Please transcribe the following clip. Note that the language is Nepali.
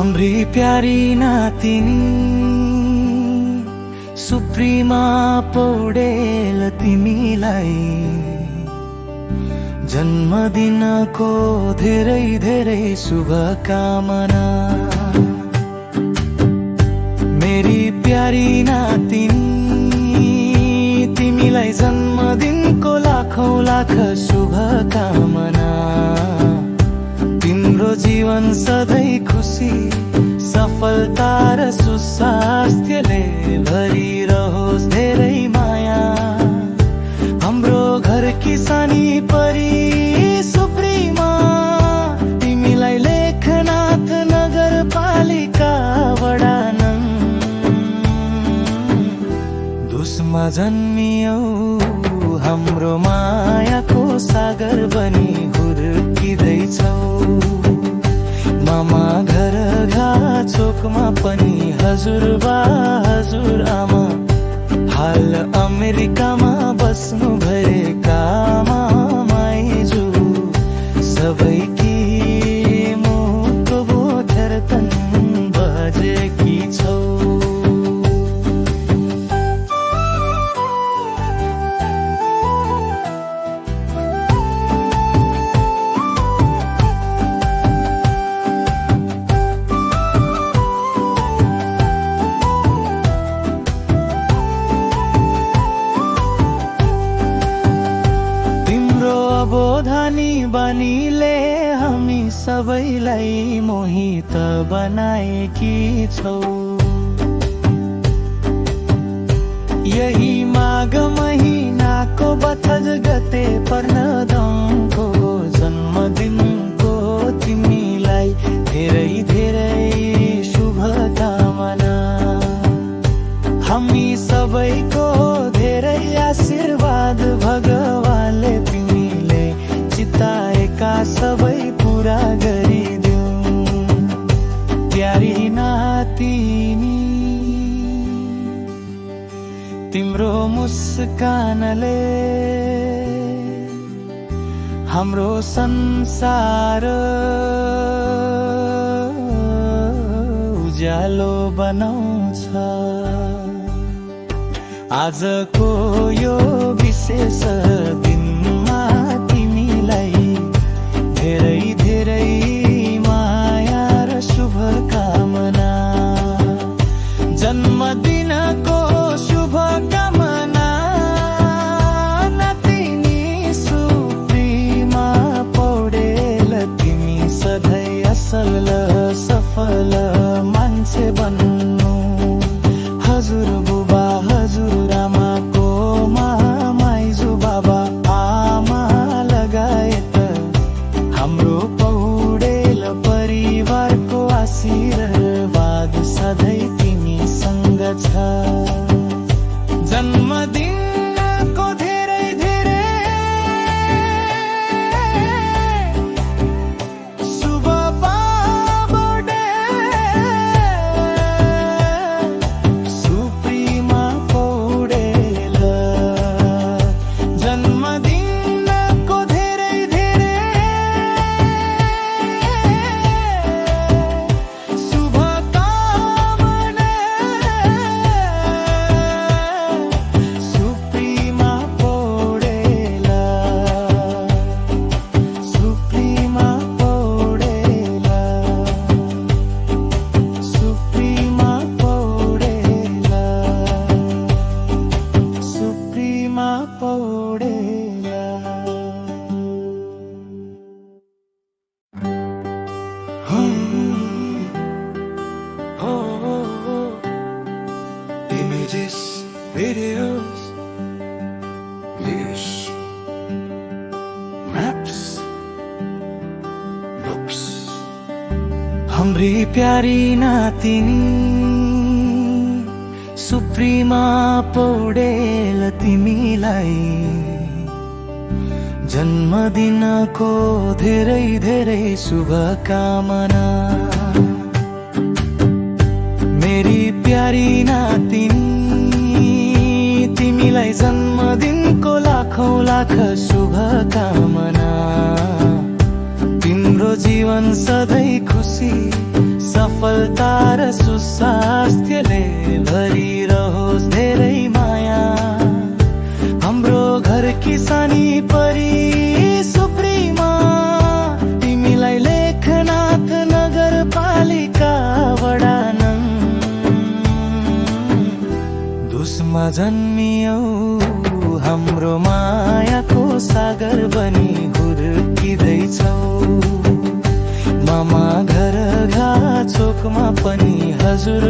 हाम्री प्यारी नातिनी सुप्रिमा पौडेल तिमीलाई जन्मदिनको धेरै धेरै शुभकामना। मेरी प्यारी नातिनी तिमीलाई जन्मदिनको लाखौं लाख शुभकामना। तिम्रो जीवन सधैँ खुसी सफलता र सुस्वास्थ्यले भरिरहोस् धेरै माया। हाम्रो घर की सानी परी सुप्रिमा तिमीलाई लेखनाथ नगरपालिका वडा नङ दुसमा जन्मियौ हाम्रो मायाको सागर बनी हुर्किँदैछौ। मामा घर चोकमा पनि हजुरबा हजुरआमा हाल अमेरिकामा बस्नु भएका मामाइजू सबैकी मुखको बोधर तन बजेकी छौ। बोधानी बानीले हामी सबैलाई मोहित बनाएकी छौ। यही माघ महिनाको 32 गते पर्णदमको जन्मदिनको तिमीलाई धेरै धेरै शुभकामना। हामी सबैको धेरै आशीर्वाद भगवानले चिताएका सबै पूरा गरिदेऊ। प्यारी नातिनी तिम्रो मुस्कानले हाम्रो संसार उज्यालो बनाउँछ। आजको यो विशेष दिनमा तिमीलाई धेरै धेरै माया र शुभकामना। जन्मदिनको शुभकामना नातिनी सुप्रिमा पौडेल तिमी सधैँ असल सफल मान्छे बन्नु। हजुर बुबा हजुरआमाको मामाइजू बाबा आमा लगायत हाम्रो पौडेल परिवारको आशीर्वाद सधैँ तिमीसँग छ। जन्मदिनको धेरै धेरै शुभ पौडेल सुप्रिमा पौडेल। जन्मदिनको धेरै धेरै शुभकामना। सुप्रिमा Paudel सुप्रिमा Paudel सुप्रिमा Paudel सुप्रिमा Paudel. Images, videos, news, maps, books. हाम्री प्यारी नातिनी सुप्रिमा पौडेल तिमीलाई जन्मदिनको धेरै धेरै शुभकामना। मेरी प्यारी नातिनी तिमीलाई जन्मदिनको लाखौं लाख शुभकामना। तिम्रो जीवन सधैँ खुसी सफल सफलता र सुस्वास्थ्यले भरिरहोस् धेरै माया। हाम्रो घर किसानी परी सुप्रीमा, तिमीलाई लेखनाथ नगरपालिका वडा नङ। दुसमा जन्मियौ हाम्रो मायाको सागर बनी हुर्किँदैछौ। मामा घर घा चोकमा पनि हजुर